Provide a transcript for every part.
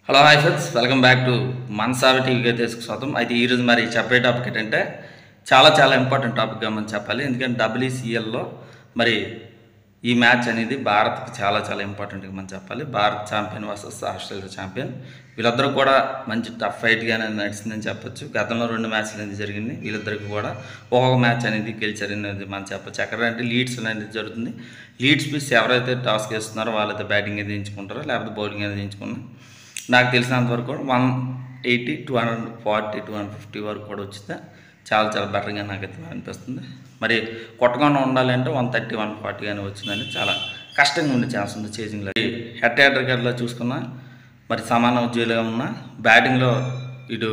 Hello hi friends, welcome back to Manasavi టీవీకి అయితే స్వాగతం. అయితే ఈరోజు మరి చెప్పే టాపిక్ ఏంటంటే చాలా చాలా ఇంపార్టెంట్ టాపిక్గా మనం చెప్పాలి. ఎందుకంటే డబ్ల్యూసీఎల్లో మరి ఈ మ్యాచ్ అనేది భారత్కి చాలా చాలా ఇంపార్టెంట్గా మనం చెప్పాలి. Bharat champion versus Australia champion, వీళ్ళిద్దరూ కూడా మంచి టఫ్ ఫైట్గానే నడిచిందని చెప్పొచ్చు. గతంలో 2 మ్యాచ్లు అనేది జరిగింది. వీళ్ళిద్దరికి కూడా ఒక్కొక్క మ్యాచ్ అనేది గెలిచారనేది మనం చెప్పొచ్చు. ఎక్కడ అంటే లీడ్స్ అనేది జరుగుతుంది. లీడ్స్ పిచ్ ఎవరైతే టాస్క్ వేస్తున్నారో వాళ్ళైతే బ్యాటింగ్ అనేది ఎంచుకుంటారో లేకపోతే బౌలింగ్ అనేది ఎంచుకున్నారో నాకు తెలిసినంత వరకు కూడా 180, 240, 250 వరకు కూడా వచ్చితే చాలా చాలా బెటర్గా నాకైతే అనిపిస్తుంది. మరి కొట్టకుండా ఉండాలంటే 130, 140 కానీ వచ్చిందని చాలా కష్టంగా ఉండే ఛాన్స్ ఉంది చేసింగ్లో. హెడ్ క్రికెట్లో చూసుకున్నా మరి సమాన ఉద్యోగులుగా ఉన్న బ్యాటింగ్లో ఇటు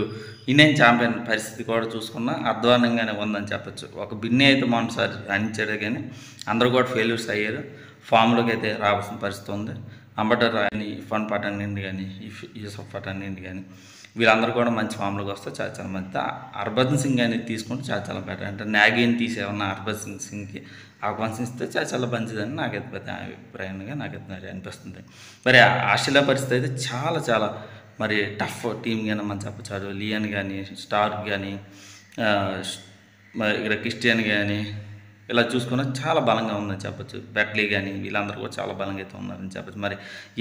ఇండియన్ ఛాంపియన్ పరిస్థితి కూడా చూసుకున్నా అధ్వానంగానే ఉందని చెప్పచ్చు. ఒక బిన్ని అయితే మొన్నసారి రాణించాడు కానీ అందరూ కూడా ఫెయిల్యూర్స్ అయ్యారు. ఫామ్లోకి అయితే రావాల్సిన పరిస్థితి ఉంది. అంబటర్ కానీ, ఇర్ఫాన్ పఠాన్ నుండి కానీ, యూసఫ్ పఠాన్ నుండి కానీ వీళ్ళందరూ కూడా మంచి ఫామ్లోకి వస్తే చాలా చాలా మంచిది. హర్భజన్ సింగ్ అనేది తీసుకుంటే చాలా చాలా బెటర్. అంటే నాగిని తీసేమన్నా హర్భజన్ సింగ్కి అవకాశం ఇస్తే చాలా చాలా మంచిదని నాకైతే పెద్ద అభిప్రాయంగా నాకైతే అనిపిస్తుంది. మరి ఆస్ట్రేలియా పరిస్థితి అయితే చాలా చాలా మరి టఫ్ టీమ్ కానీ మనం చెప్పచ్చు. లియన్ కానీ, స్టార్క్ కానీ, మరి ఇక్కడ క్రిస్టియన్ కానీ ఇలా చూసుకున్నా చాలా బలంగా ఉందని చెప్పచ్చు. బెట్లీ కానీ వీళ్ళందరూ కూడా చాలా బలంగా అయితే ఉన్నారని చెప్పచ్చు. మరి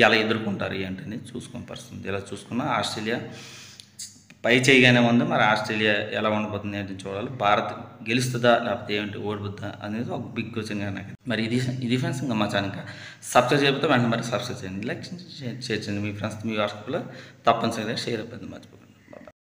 ఎలా ఎదుర్కొంటారు ఏంటని చూసుకుని పరిస్థితుంది. ఇలా చూసుకున్నా ఆస్ట్రేలియా పై చేయగానే ఉంది. మరి ఆస్ట్రేలియా ఎలా ఉండబోతుంది ఏంటి చూడాలి. భారత్ గెలుస్తుందా లేకపోతే ఏంటి ఓడిపోద్దా అనేది ఒక బిగ్ క్వశ్చన్గా నాకు. మరి ఇది ఫ్రెండ్స్, ఇంకా మా ఛానల్ ఇంకా సబ్స్క్రైబ్ చేయకపోతే వెంటనే మరి సబ్స్క్రైబ్ చేయండి, లైక్ షేర్ చేయండి. మీ ఫ్రెండ్స్ మీ వాట్సాప్లో తప్పనిసరిగా షేర్ అయిపోయింది మర్చిపో.